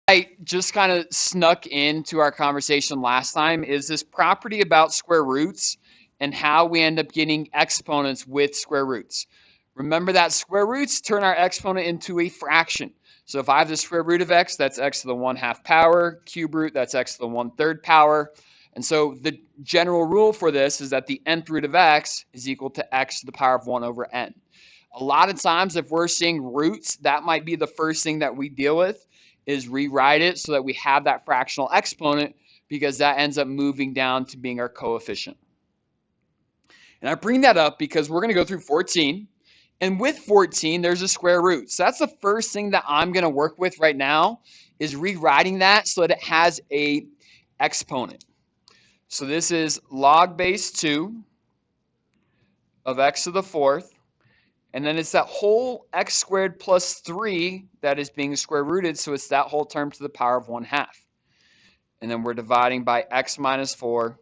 I just kind of snuck into our conversation last time is this property about square roots and how we end up getting exponents with square roots. Remember that square roots turn our exponent into a fraction. So if I have the square root of x, that's x to the 1/2 power, cube root, that's x to the 1/3 power. And so the general rule for this is that the nth root of x is equal to x to the power of 1 over n. A lot of times, if we're seeing roots, that might be the first thing that we deal with is rewrite it so that we have that fractional exponent because that ends up moving down to being our coefficient. And I bring that up because we're going to go through 14. And with 14, there's a square root. So that's the first thing that I'm going to work with right now is rewriting that so that it has a exponent. So this is log base 2 of x to the 4th. And then it's that whole x squared plus 3 that is being square rooted. So it's that whole term to the power of 1/2. And then we're dividing by x minus 4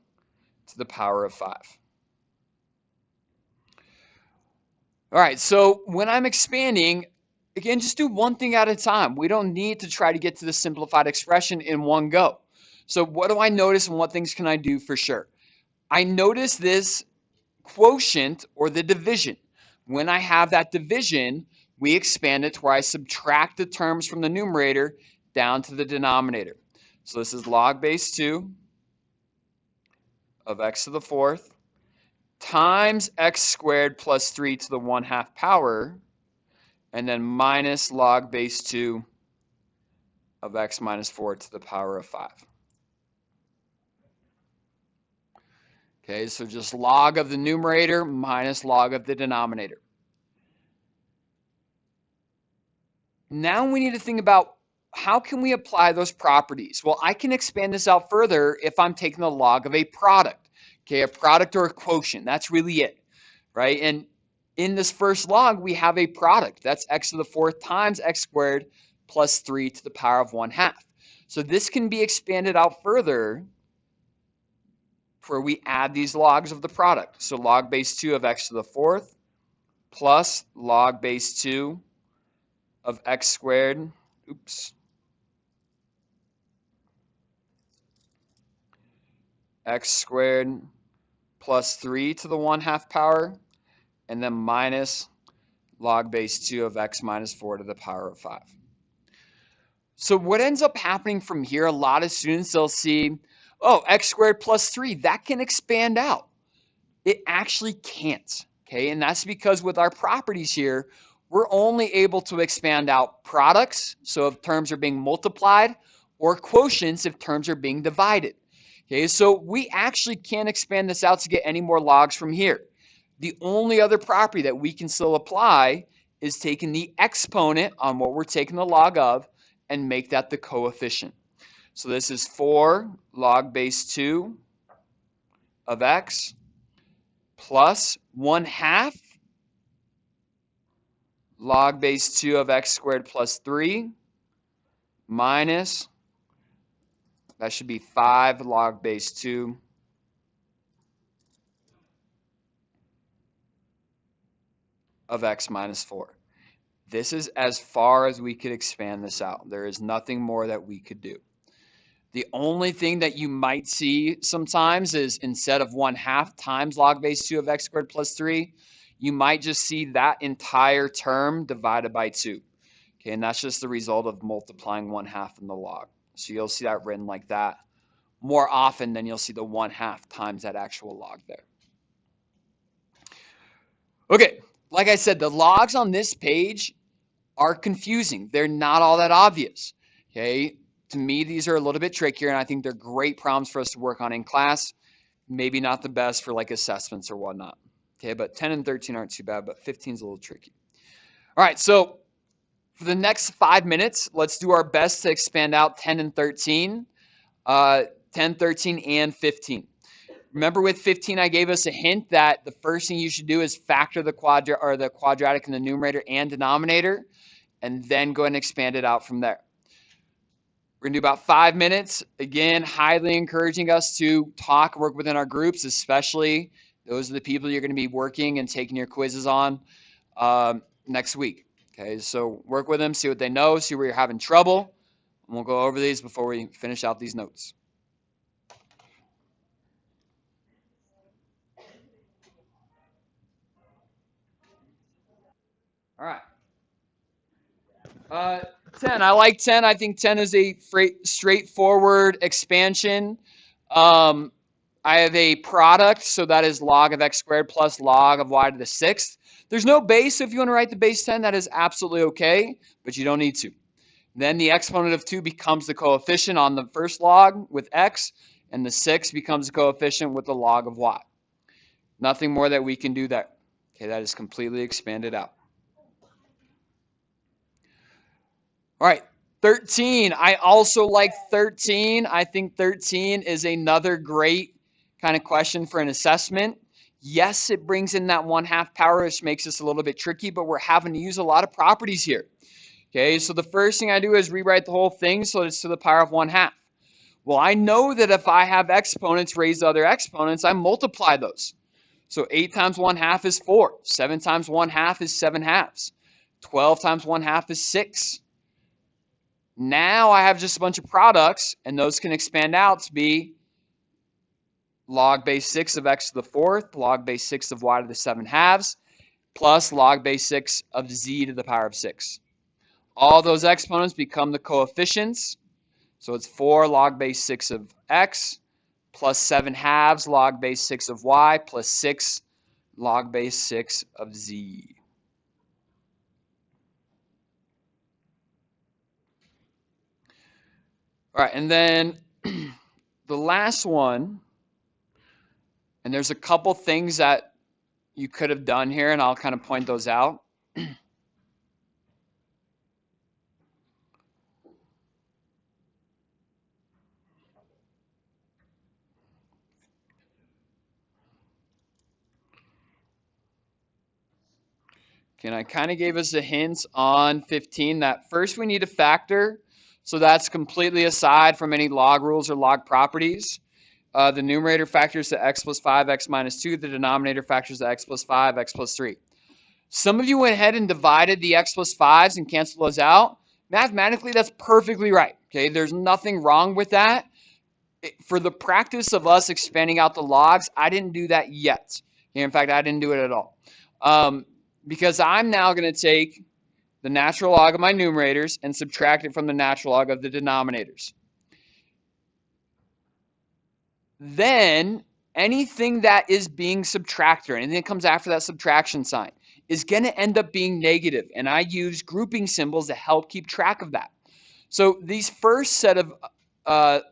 to the power of 5. All right, so when I'm expanding, again, just do one thing at a time. We don't need to try to get to the simplified expression in one go. So what do I notice and what things can I do for sure? I notice this quotient or the division. When I have that division, we expand it to where I subtract the terms from the numerator down to the denominator. So this is log base 2 of x to the 4th times x squared plus 3 to the 1/2 power, and then minus log base 2 of x minus 4 to the power of 5. Okay, so just log of the numerator minus log of the denominator. Now we need to think about how can we apply those properties? Well, I can expand this out further if I'm taking the log of a product. Okay, a product or a quotient. That's really it, right? And in this first log, we have a product. That's x to the 4th times x squared plus 3 to the power of 1/2. So this can be expanded out further where we add these logs of the product. So log base 2 of x to the 4th plus log base 2 of x squared, x squared plus 3 to the 1/2 power, and then minus log base 2 of x minus 4 to the power of 5. So what ends up happening from here, a lot of students, they'll see, oh, x squared plus 3, that can expand out. It actually can't, okay? And that's because with our properties here, we're only able to expand out products, so if terms are being multiplied, or quotients if terms are being divided. Okay, so we actually can't expand this out to get any more logs from here. The only other property that we can still apply is taking the exponent on what we're taking the log of and make that the coefficient. So this is 4 log base 2 of x plus 1/2 log base 2 of x squared plus 3 minus, that should be 5 log base 2 of x minus 4. This is as far as we could expand this out. There is nothing more that we could do. The only thing that you might see sometimes is instead of 1/2 times log base 2 of x squared plus 3, you might just see that entire term divided by 2. Okay, and that's just the result of multiplying 1/2 in the log. So you'll see that written like that more often than you'll see the 1/2 times that actual log there. Okay, like I said, the logs on this page are confusing. They're not all that obvious. Okay, to me, these are a little bit trickier, and I think they're great problems for us to work on in class. Maybe not the best for like assessments or whatnot. Okay, but 10 and 13 aren't too bad, but 15 is a little tricky. All right, so for the next 5 minutes, let's do our best to expand out 10 and 13, 10, 13, and 15. Remember with 15, I gave us a hint that the first thing you should do is factor the quadratic in the numerator and denominator, and then go ahead and expand it out from there. We're going to do about 5 minutes. Again, highly encouraging us to talk, work within our groups, especially those are the people you're going to be working and taking your quizzes on next week. Okay, so work with them, see what they know, see where you're having trouble. We'll go over these before we finish out these notes. All right. 10. I like 10. I think 10 is a straightforward expansion. I have a product, so that is log of x squared plus log of y to the 6th. There's no base. If you want to write the base 10, that is absolutely okay, but you don't need to. Then the exponent of 2 becomes the coefficient on the first log with x, and the 6 becomes the coefficient with the log of y. Nothing more that we can do there. Okay, that is completely expanded out. All right, 13. I also like 13. I think 13 is another great kind of question for an assessment. Yes, it brings in that 1/2 power, which makes this a little bit tricky, but we're having to use a lot of properties here. Okay, so the first thing I do is rewrite the whole thing so it's to the power of 1/2. Well, I know that if I have exponents raised to other exponents, I multiply those. So 8 times 1/2 is 4. 7 times 1/2 is 7/2. 12 times 1/2 is 6. Now I have just a bunch of products, and those can expand out to be log base 6 of x to the 4th, log base 6 of y to the 7/2, plus log base 6 of z to the power of 6. All those exponents become the coefficients. So it's 4 log base 6 of x plus 7/2 log base 6 of y plus 6 log base 6 of z. All right, and then the last one, and there's a couple things that you could have done here, and I'll kind of point those out. Okay, and I kind of gave us a hint on 15 that first we need a factor. So that's completely aside from any log rules or log properties. The numerator factors to x plus 5, x minus 2. The denominator factors to x plus 5, x plus 3. Some of you went ahead and divided the x plus 5s and canceled those out. Mathematically, that's perfectly right. Okay, there's nothing wrong with that. For the practice of us expanding out the logs, I didn't do that yet. In fact, I didn't do it at all. Because I'm now going to take the natural log of my numerators and subtract it from the natural log of the denominators. Then anything that is being subtracted, or anything that comes after that subtraction sign, is going to end up being negative. And I use grouping symbols to help keep track of that. So these first set of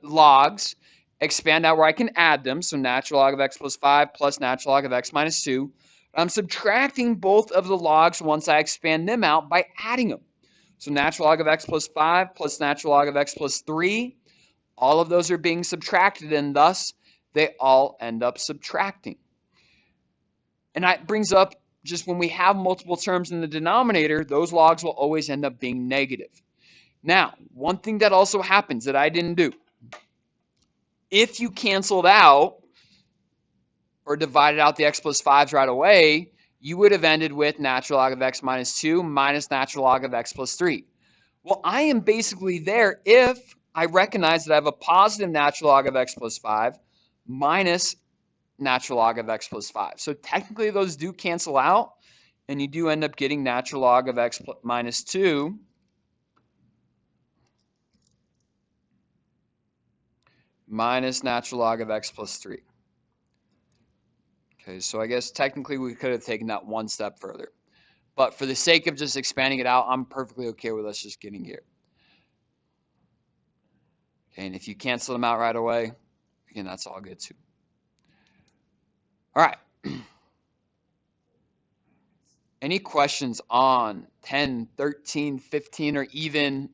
logs expand out where I can add them. So natural log of x plus 5 plus natural log of x minus 2. I'm subtracting both of the logs once I expand them out by adding them. So natural log of x plus 5 plus natural log of x plus 3. All of those are being subtracted, and thus they all end up subtracting. And that brings up just when we have multiple terms in the denominator, those logs will always end up being negative. Now, one thing that also happens that I didn't do, if you canceled out or divided out the x plus 5s right away, you would have ended with natural log of x minus 2 minus natural log of x plus 3. Well, I am basically there if I recognize that I have a positive natural log of x plus 5 minus natural log of x plus 5. So technically those do cancel out, and you do end up getting natural log of x minus 2 minus natural log of x plus 3. Okay, so I guess technically we could have taken that one step further. But for the sake of just expanding it out, I'm perfectly okay with us just getting here. Okay, and if you cancel them out right away, again, that's all good too. All right. Any questions on 10, 13, 15, or even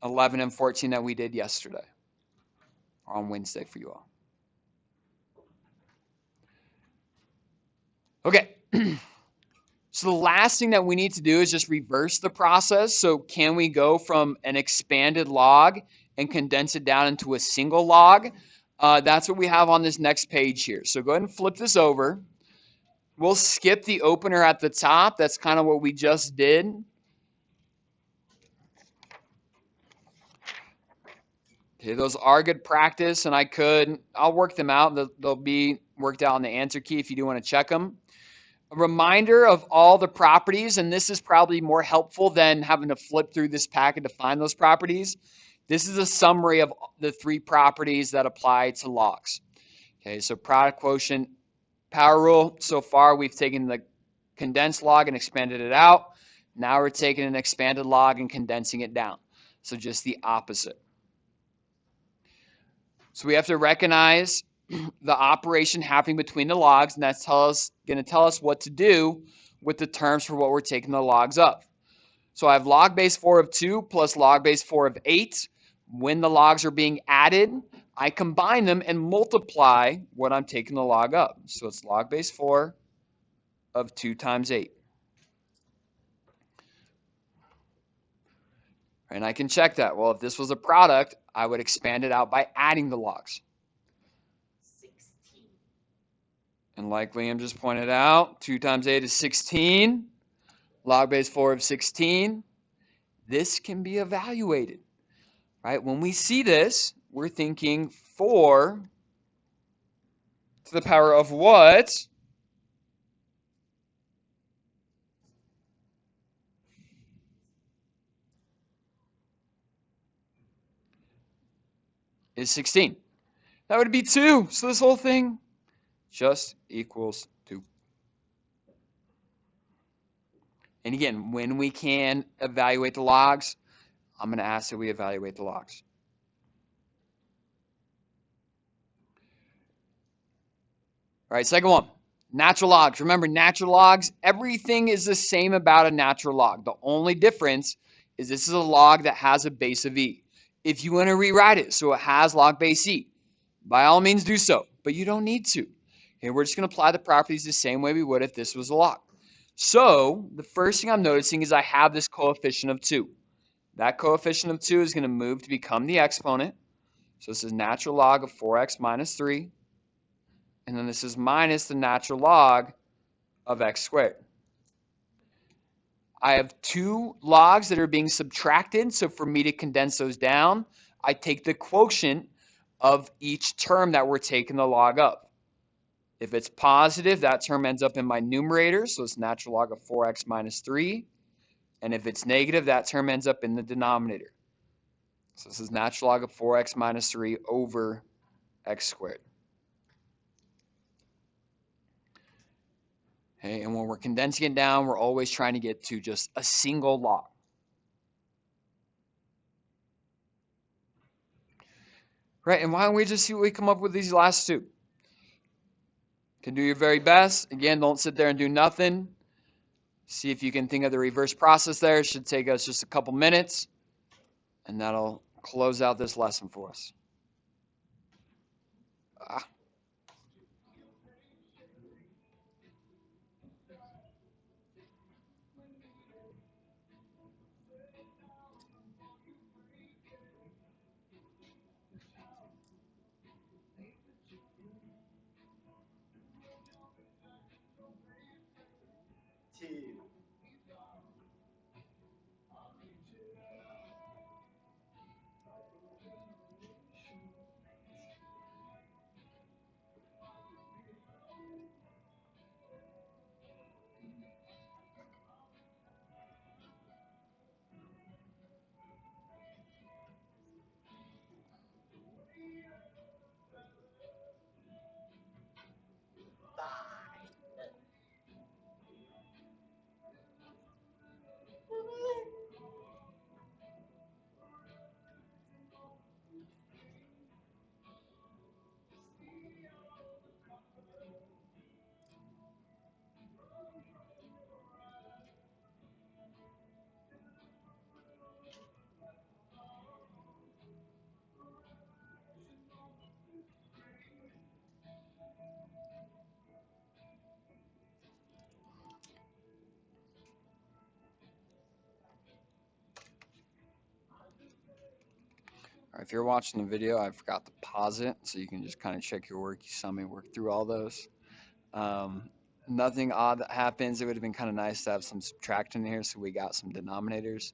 11 and 14 that we did yesterday or on Wednesday for you all? Okay. So the last thing that we need to do is just reverse the process. So can we go from an expanded log and condense it down into a single log? That's what we have on this next page here. So go ahead and flip this over. We'll skip the opener at the top. That's kind of what we just did. Okay, those are good practice, and I'll work them out. They'll be worked out on the answer key if you do want to check them. A reminder of all the properties, and this is probably more helpful than having to flip through this packet to find those properties. This is a summary of the 3 properties that apply to logs. Okay, so product quotient, power rule. So far, we've taken the condensed log and expanded it out. Now we're taking an expanded log and condensing it down. So just the opposite. So we have to recognize the operation happening between the logs, and that's going to tell us what to do with the terms for what we're taking the logs of. So I have log base 4 of 2 plus log base 4 of 8. When the logs are being added, I combine them and multiply what I'm taking the log of. So it's log base 4 of 2 times 8. And I can check that. Well, if this was a product, I would expand it out by adding the logs. 16. And like Liam just pointed out, 2 times 8 is 16. Log base 4 of 16. This can be evaluated, right? When we see this, we're thinking 4 to the power of what? Is 16. That would be 2. So this whole thing just equals 2. And again, when we can evaluate the logs, I'm going to ask that we evaluate the logs. All right, second one, natural logs. Remember, natural logs, everything is the same about a natural log. The only difference is this is a log that has a base of e. If you want to rewrite it so it has log base e, by all means do so, but you don't need to. Okay, we're just going to apply the properties the same way we would if this was a log. So the first thing I'm noticing is I have this coefficient of 2. That coefficient of 2 is going to move to become the exponent. So this is natural log of 4x minus 3. And then this is minus the natural log of x squared. I have 2 logs that are being subtracted. So for me to condense those down, I take the quotient of each term that we're taking the log of. If it's positive, that term ends up in my numerator. So it's natural log of 4x minus 3. And if it's negative, that term ends up in the denominator. So this is natural log of 4x minus 3 over x squared. Okay, and when we're condensing it down, we're always trying to get to just a single log. Right, and why don't we just see what we come up with these last 2? Can do your very best. Again, don't sit there and do nothing. See if you can think of the reverse process there. It should take us just a couple minutes, and that'll close out this lesson for us. If you're watching the video, I forgot to pause it, so you can just kind of check your work. You saw me work through all those. Nothing odd that happens. It would have been kind of nice to have some subtraction here, so we got some denominators.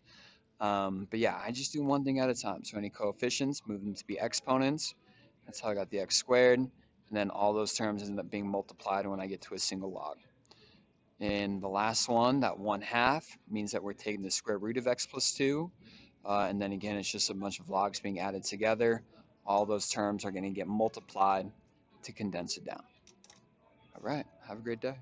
But yeah, I just do one thing at a time. So any coefficients, move them to be exponents. That's how I got the x squared. And then all those terms end up being multiplied when I get to a single log. And the last one, that 1/2, means that we're taking the square root of x plus 2. And then again, it's just a bunch of logs being added together. All those terms are going to get multiplied to condense it down. All right, have a great day.